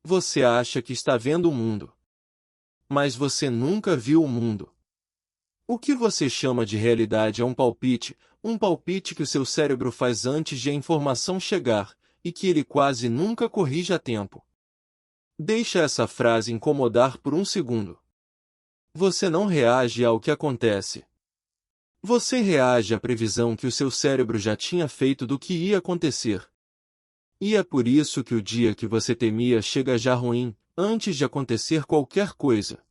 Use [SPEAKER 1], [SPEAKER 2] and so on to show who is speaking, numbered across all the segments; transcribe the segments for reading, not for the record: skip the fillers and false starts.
[SPEAKER 1] Você acha que está vendo o mundo. Mas você nunca viu o mundo. O que você chama de realidade é um palpite que o seu cérebro faz antes de a informação chegar, e que ele quase nunca corrige a tempo. Deixa essa frase incomodar por um segundo. Você não reage ao que acontece. Você reage à previsão que o seu cérebro já tinha feito do que ia acontecer. E é por isso que o dia que você temia chega já ruim, antes de acontecer qualquer coisa.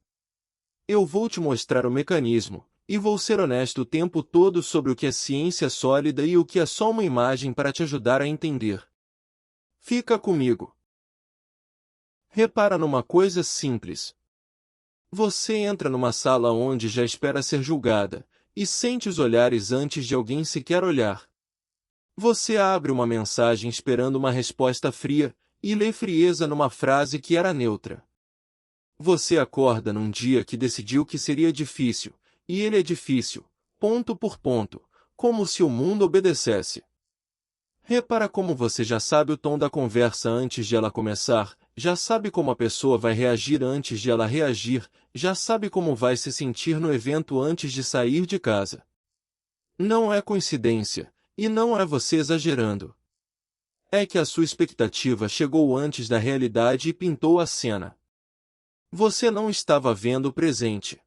[SPEAKER 1] Eu vou te mostrar o mecanismo, e vou ser honesto o tempo todo sobre o que é ciência sólida e o que é só uma imagem para te ajudar a entender. Fica comigo. Repara numa coisa simples. Você entra numa sala onde já espera ser julgada, e sente os olhares antes de alguém sequer olhar. Você abre uma mensagem esperando uma resposta fria, e lê frieza numa frase que era neutra. Você acorda num dia que decidiu que seria difícil, e ele é difícil, ponto por ponto, como se o mundo obedecesse. Repara como você já sabe o tom da conversa antes de ela começar, já sabe como a pessoa vai reagir antes de ela reagir, já sabe como vai se sentir no evento antes de sair de casa. Não é coincidência, e não é você exagerando. É que a sua expectativa chegou antes da realidade e pintou a cena. Você não estava vendo o presente.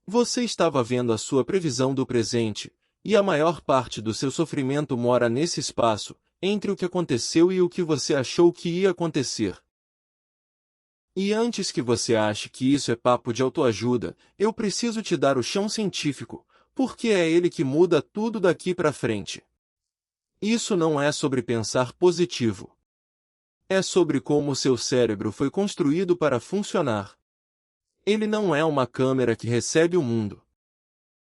[SPEAKER 1] Você estava vendo a sua previsão do presente, e a maior parte do seu sofrimento mora nesse espaço, entre o que aconteceu e o que você achou que ia acontecer. E antes que você ache que isso é papo de autoajuda, eu preciso te dar o chão científico, porque é ele que muda tudo daqui para frente. Isso não é sobre pensar positivo. É sobre como o seu cérebro foi construído para funcionar. Ele não é uma câmera que recebe o mundo.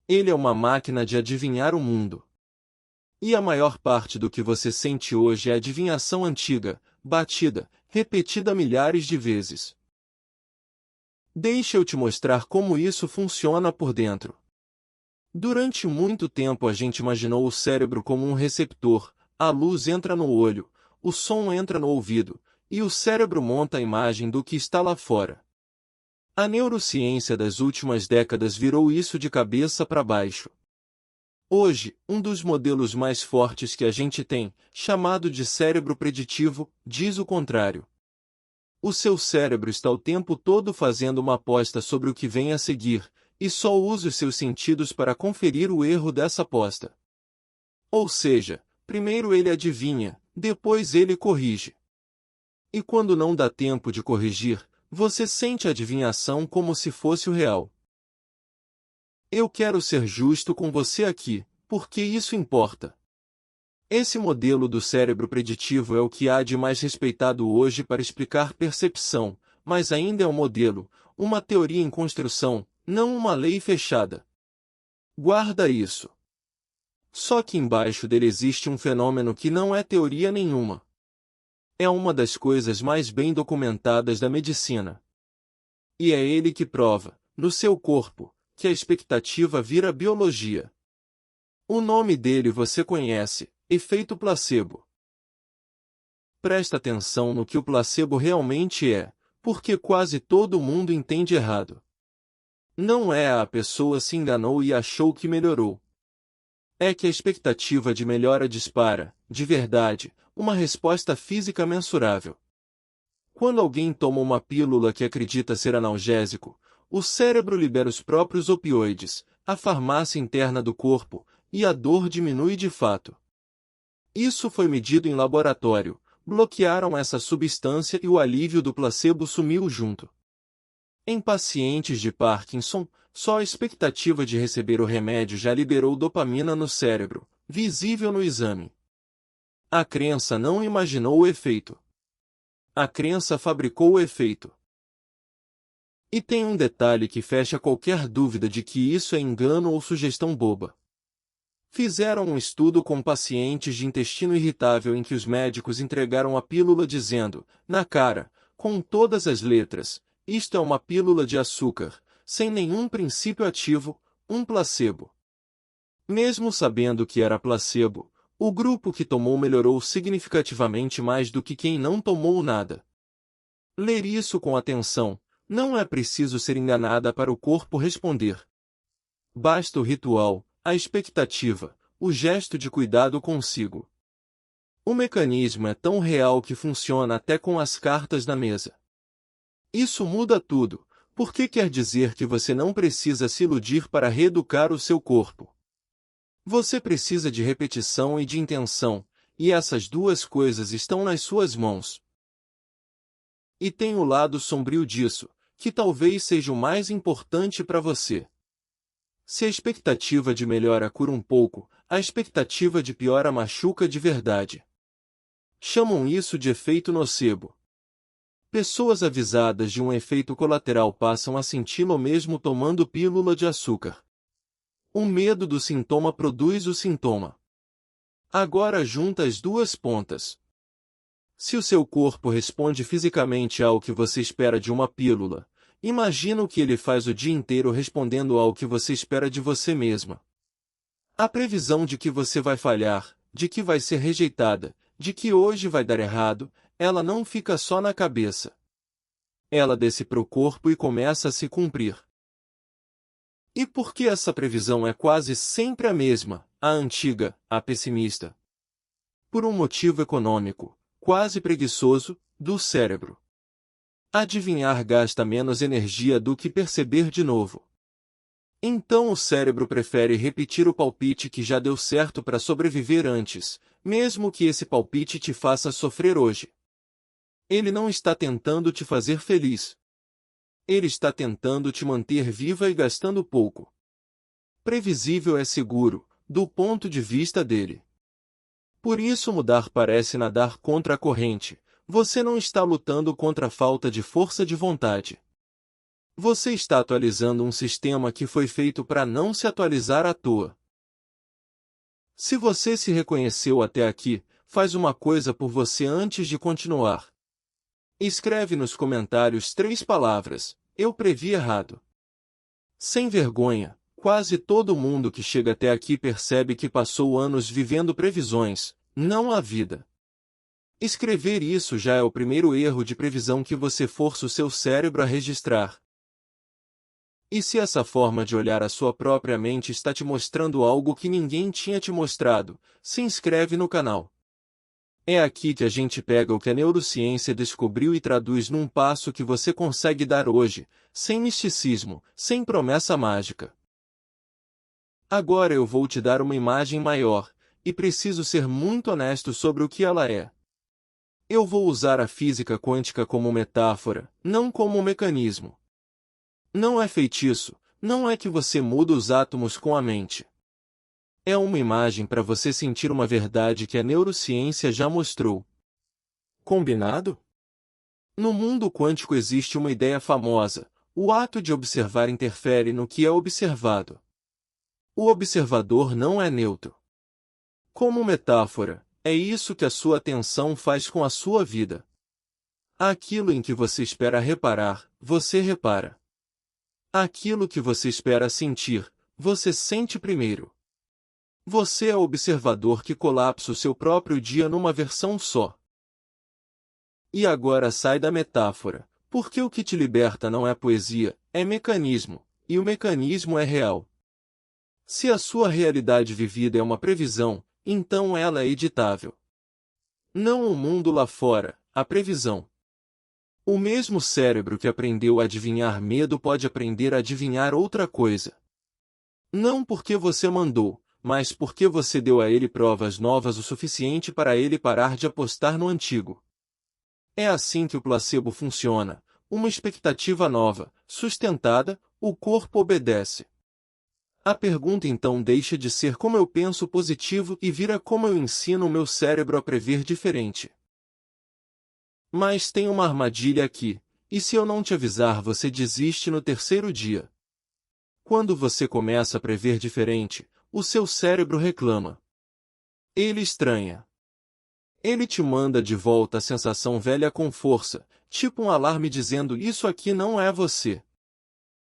[SPEAKER 1] Ele é uma máquina de adivinhar o mundo. E a maior parte do que você sente hoje é adivinhação antiga, batida, repetida milhares de vezes. Deixa eu te mostrar como isso funciona por dentro. Durante muito tempo a gente imaginou o cérebro como um receptor, a luz entra no olho, o som entra no ouvido, e o cérebro monta a imagem do que está lá fora. A neurociência das últimas décadas virou isso de cabeça para baixo. Hoje, um dos modelos mais fortes que a gente tem, chamado de cérebro preditivo, diz o contrário. O seu cérebro está o tempo todo fazendo uma aposta sobre o que vem a seguir, e só usa os seus sentidos para conferir o erro dessa aposta. Ou seja, primeiro ele adivinha, depois ele corrige. E quando não dá tempo de corrigir, você sente a adivinhação como se fosse o real. Eu quero ser justo com você aqui, porque isso importa. Esse modelo do cérebro preditivo é o que há de mais respeitado hoje para explicar percepção, mas ainda é um modelo, uma teoria em construção, não uma lei fechada. Guarda isso. Só que embaixo dele existe um fenômeno que não é teoria nenhuma. É uma das coisas mais bem documentadas da medicina. E é ele que prova, no seu corpo, que a expectativa vira biologia. O nome dele você conhece, efeito placebo. Presta atenção no que o placebo realmente é, porque quase todo mundo entende errado. Não é a pessoa se enganou e achou que melhorou. É que a expectativa de melhora dispara, de verdade, uma resposta física mensurável. Quando alguém toma uma pílula que acredita ser analgésico, o cérebro libera os próprios opioides, a farmácia interna do corpo, e a dor diminui de fato. Isso foi medido em laboratório, bloquearam essa substância e o alívio do placebo sumiu junto. Em pacientes de Parkinson, só a expectativa de receber o remédio já liberou dopamina no cérebro, visível no exame. A crença não imaginou o efeito. A crença fabricou o efeito. E tem um detalhe que fecha qualquer dúvida de que isso é engano ou sugestão boba. Fizeram um estudo com pacientes de intestino irritável em que os médicos entregaram a pílula dizendo, na cara, com todas as letras, isto é uma pílula de açúcar, sem nenhum princípio ativo, um placebo. Mesmo sabendo que era placebo, o grupo que tomou melhorou significativamente mais do que quem não tomou nada. Ler isso com atenção. Não é preciso ser enganada para o corpo responder. Basta o ritual, a expectativa, o gesto de cuidado consigo. O mecanismo é tão real que funciona até com as cartas na mesa. Isso muda tudo, porque quer dizer que você não precisa se iludir para reeducar o seu corpo. Você precisa de repetição e de intenção, e essas duas coisas estão nas suas mãos. E tem o lado sombrio disso, que talvez seja o mais importante para você. Se a expectativa de melhora cura um pouco, a expectativa de piora machuca de verdade. Chamam isso de efeito nocebo. Pessoas avisadas de um efeito colateral passam a senti-lo mesmo tomando pílula de açúcar. O medo do sintoma produz o sintoma. Agora junta as duas pontas. Se o seu corpo responde fisicamente ao que você espera de uma pílula, imagina o que ele faz o dia inteiro respondendo ao que você espera de você mesma. A previsão de que você vai falhar, de que vai ser rejeitada, de que hoje vai dar errado, ela não fica só na cabeça. Ela desce para o corpo e começa a se cumprir. E por que essa previsão é quase sempre a mesma, a antiga, a pessimista? Por um motivo econômico, quase preguiçoso, do cérebro. Adivinhar gasta menos energia do que perceber de novo. Então o cérebro prefere repetir o palpite que já deu certo para sobreviver antes, mesmo que esse palpite te faça sofrer hoje. Ele não está tentando te fazer feliz. Ele está tentando te manter viva e gastando pouco. Previsível é seguro, do ponto de vista dele. Por isso mudar parece nadar contra a corrente. Você não está lutando contra a falta de força de vontade. Você está atualizando um sistema que foi feito para não se atualizar à toa. Se você se reconheceu até aqui, faz uma coisa por você antes de continuar. Escreve nos comentários 3 palavras: eu previ errado. Sem vergonha, quase todo mundo que chega até aqui percebe que passou anos vivendo previsões, não a vida. Escrever isso já é o primeiro erro de previsão que você força o seu cérebro a registrar. E se essa forma de olhar a sua própria mente está te mostrando algo que ninguém tinha te mostrado, se inscreve no canal. É aqui que a gente pega o que a neurociência descobriu e traduz num passo que você consegue dar hoje, sem misticismo, sem promessa mágica. Agora eu vou te dar uma imagem maior, e preciso ser muito honesto sobre o que ela é. Eu vou usar a física quântica como metáfora, não como mecanismo. Não é feitiço, não é que você muda os átomos com a mente. É uma imagem para você sentir uma verdade que a neurociência já mostrou. Combinado? No mundo quântico existe uma ideia famosa: o ato de observar interfere no que é observado. O observador não é neutro. Como metáfora, é isso que a sua atenção faz com a sua vida. Aquilo em que você espera reparar, você repara. Aquilo que você espera sentir, você sente primeiro. Você é o observador que colapsa o seu próprio dia numa versão só. E agora sai da metáfora, porque o que te liberta não é poesia, é mecanismo, e o mecanismo é real. Se a sua realidade vivida é uma previsão, então ela é editável. Não o mundo lá fora, a previsão. O mesmo cérebro que aprendeu a adivinhar medo pode aprender a adivinhar outra coisa. Não porque você mandou, mas porque você deu a ele provas novas o suficiente para ele parar de apostar no antigo. É assim que o placebo funciona. Uma expectativa nova, sustentada, o corpo obedece. A pergunta então deixa de ser como eu penso positivo e vira como eu ensino o meu cérebro a prever diferente. Mas tem uma armadilha aqui, e se eu não te avisar você desiste no 3º dia. Quando você começa a prever diferente, o seu cérebro reclama. Ele estranha. Ele te manda de volta a sensação velha com força, tipo um alarme dizendo isso aqui não é você.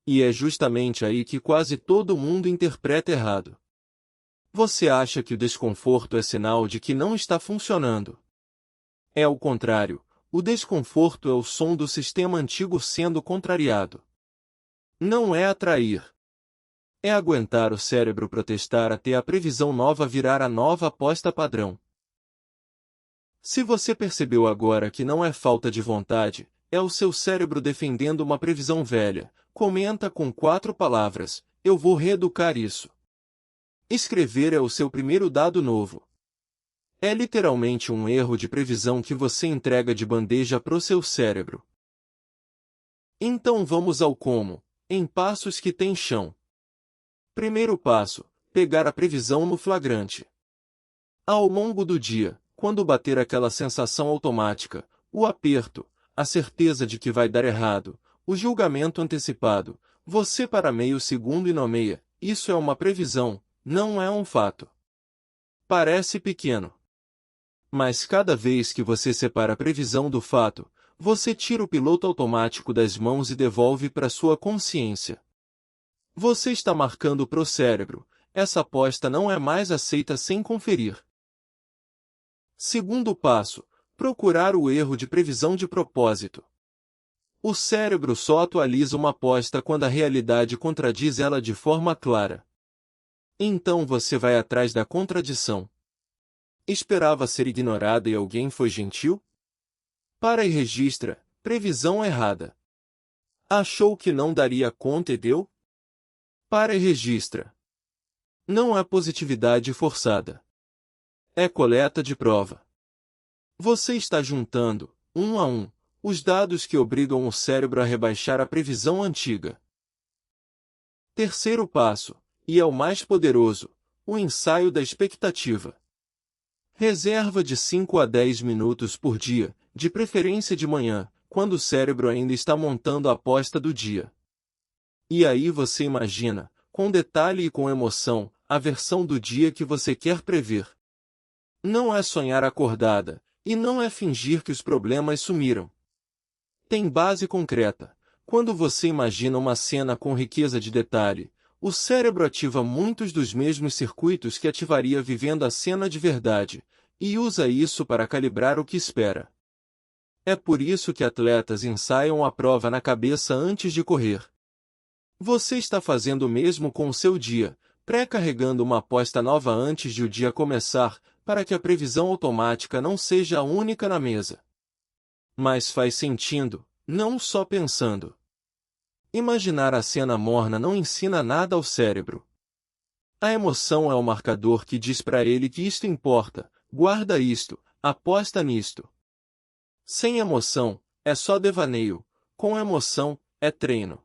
[SPEAKER 1] E é justamente aí que quase todo mundo interpreta errado. Você acha que o desconforto é sinal de que não está funcionando. É o contrário. O desconforto é o som do sistema antigo sendo contrariado. Não é atrair. É aguentar o cérebro protestar até a previsão nova virar a nova aposta padrão. Se você percebeu agora que não é falta de vontade, é o seu cérebro defendendo uma previsão velha, comenta com 4 palavras: eu vou reeducar isso. Escrever é o seu primeiro dado novo. É literalmente um erro de previsão que você entrega de bandeja pro seu cérebro. Então vamos ao como, em passos que tem chão. Primeiro passo: pegar a previsão no flagrante. Ao longo do dia, quando bater aquela sensação automática, o aperto, a certeza de que vai dar errado, o julgamento antecipado, você para meio segundo e nomeia: isso é uma previsão, não é um fato. Parece pequeno. Mas cada vez que você separa a previsão do fato, você tira o piloto automático das mãos e devolve para sua consciência. Você está marcando pro cérebro: essa aposta não é mais aceita sem conferir. Segundo passo: procurar o erro de previsão de propósito. O cérebro só atualiza uma aposta quando a realidade contradiz ela de forma clara. Então você vai atrás da contradição. Esperava ser ignorada e alguém foi gentil? Para e registra: previsão errada. Achou que não daria conta e deu? Para e registra. Não é positividade forçada. É coleta de prova. Você está juntando, um a um, os dados que obrigam o cérebro a rebaixar a previsão antiga. Terceiro passo, e é o mais poderoso: o ensaio da expectativa. Reserva de 5 a 10 minutos por dia, de preferência de manhã, quando o cérebro ainda está montando a aposta do dia. E aí você imagina, com detalhe e com emoção, a versão do dia que você quer prever. Não é sonhar acordada, e não é fingir que os problemas sumiram. Tem base concreta. Quando você imagina uma cena com riqueza de detalhe, o cérebro ativa muitos dos mesmos circuitos que ativaria vivendo a cena de verdade, e usa isso para calibrar o que espera. É por isso que atletas ensaiam a prova na cabeça antes de correr. Você está fazendo o mesmo com o seu dia, pré-carregando uma aposta nova antes de o dia começar, para que a previsão automática não seja a única na mesa. Mas faz sentindo, não só pensando. Imaginar a cena morna não ensina nada ao cérebro. A emoção é o marcador que diz para ele que isto importa: guarda isto, aposta nisto. Sem emoção, é só devaneio; com emoção, é treino.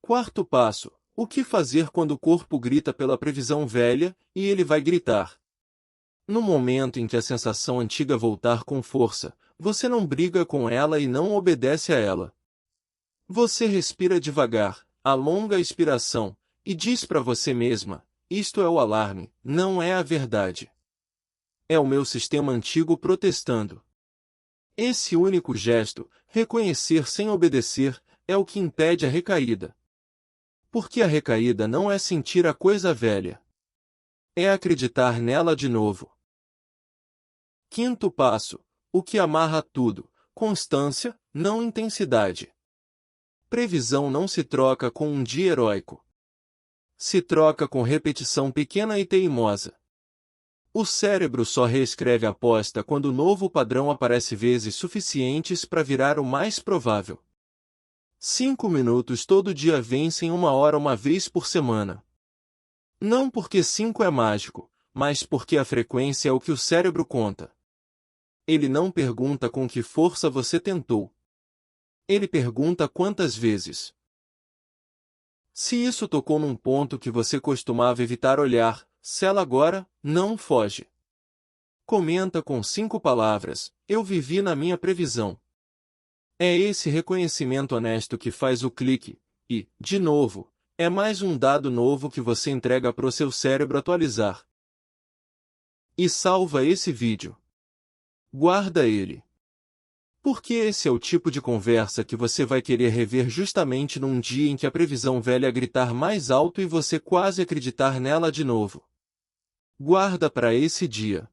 [SPEAKER 1] Quarto passo: o que fazer quando o corpo grita pela previsão velha, e ele vai gritar? No momento em que a sensação antiga voltar com força, você não briga com ela e não obedece a ela. Você respira devagar, alonga a expiração, e diz para você mesma: isto é o alarme, não é a verdade. É o meu sistema antigo protestando. Esse único gesto, reconhecer sem obedecer, é o que impede a recaída. Porque a recaída não é sentir a coisa velha. É acreditar nela de novo. Quinto passo: o que amarra tudo: constância, não intensidade. Previsão não se troca com um dia heróico. Se troca com repetição pequena e teimosa. O cérebro só reescreve a aposta quando o novo padrão aparece vezes suficientes para virar o mais provável. 5 minutos todo dia vencem 1 hora uma vez por semana. Não porque 5 é mágico, mas porque a frequência é o que o cérebro conta. Ele não pergunta com que força você tentou. Ele pergunta quantas vezes. Se isso tocou num ponto que você costumava evitar olhar, sela agora, não foge. Comenta com 5 palavras: eu vivi na minha previsão. É esse reconhecimento honesto que faz o clique, e, de novo, é mais um dado novo que você entrega pro seu cérebro atualizar. E salva esse vídeo. Guarda ele. Porque esse é o tipo de conversa que você vai querer rever justamente num dia em que a previsão velha gritar mais alto e você quase acreditar nela de novo. Guarda para esse dia.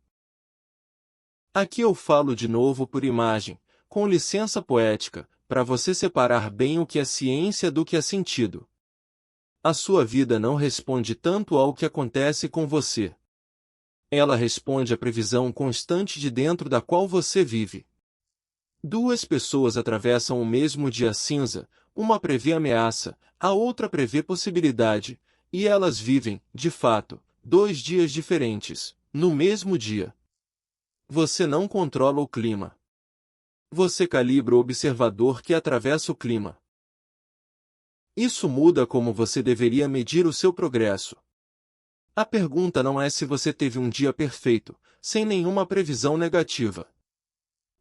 [SPEAKER 1] Aqui eu falo de novo por imagem, com licença poética, para você separar bem o que é ciência do que é sentido. A sua vida não responde tanto ao que acontece com você. Ela responde à previsão constante de dentro da qual você vive. Duas pessoas atravessam o mesmo dia cinza, uma prevê ameaça, a outra prevê possibilidade, e elas vivem, de fato, dois dias diferentes, no mesmo dia. Você não controla o clima. Você calibra o observador que atravessa o clima. Isso muda como você deveria medir o seu progresso. A pergunta não é se você teve um dia perfeito, sem nenhuma previsão negativa.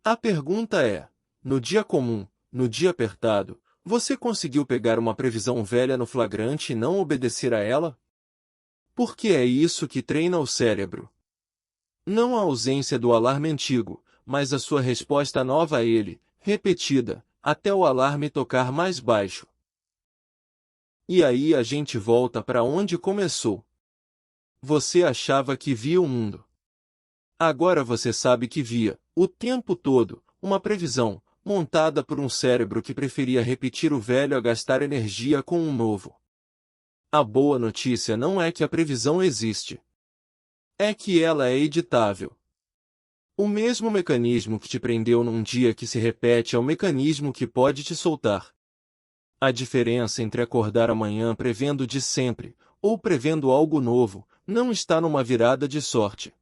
[SPEAKER 1] A pergunta é: no dia comum, no dia apertado, você conseguiu pegar uma previsão velha no flagrante e não obedecer a ela? Porque é isso que treina o cérebro. Não a ausência do alarme antigo, mas a sua resposta nova a ele, repetida, até o alarme tocar mais baixo. E aí a gente volta para onde começou. Você achava que via o mundo. Agora você sabe que via, o tempo todo, uma previsão, montada por um cérebro que preferia repetir o velho a gastar energia com um novo. A boa notícia não é que a previsão existe. É que ela é editável. O mesmo mecanismo que te prendeu num dia que se repete é o mecanismo que pode te soltar. A diferença entre acordar amanhã prevendo de sempre, ou prevendo algo novo, não está numa virada de sorte.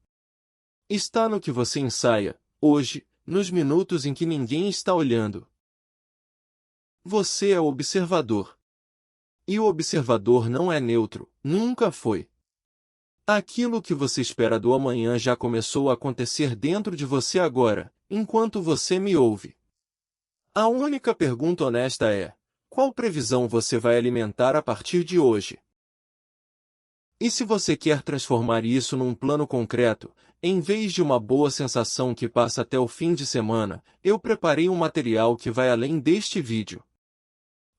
[SPEAKER 1] Está no que você ensaia, hoje, nos minutos em que ninguém está olhando. Você é o observador. E o observador não é neutro, nunca foi. Aquilo que você espera do amanhã já começou a acontecer dentro de você agora, enquanto você me ouve. A única pergunta honesta é: qual previsão você vai alimentar a partir de hoje? E se você quer transformar isso num plano concreto, em vez de uma boa sensação que passa até o fim de semana, eu preparei um material que vai além deste vídeo.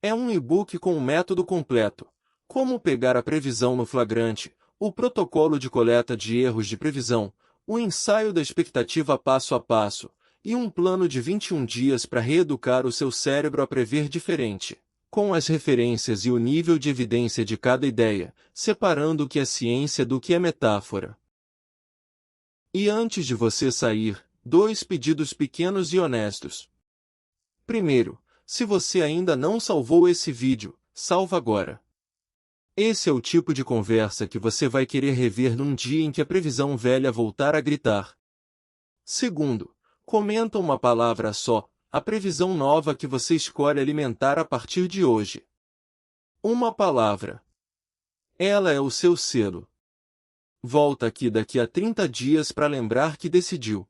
[SPEAKER 1] É um e-book com um método completo: como pegar a previsão no flagrante, o protocolo de coleta de erros de previsão, o ensaio da expectativa passo a passo, e um plano de 21 dias para reeducar o seu cérebro a prever diferente, com as referências e o nível de evidência de cada ideia, separando o que é ciência do que é metáfora. E antes de você sair, 2 pedidos pequenos e honestos. Primeiro, se você ainda não salvou esse vídeo, salva agora. Esse é o tipo de conversa que você vai querer rever num dia em que a previsão velha voltar a gritar. Segundo, comenta uma palavra só, a previsão nova que você escolhe alimentar a partir de hoje. Uma palavra. Ela é o seu selo. Volta aqui daqui a 30 dias para lembrar que decidiu.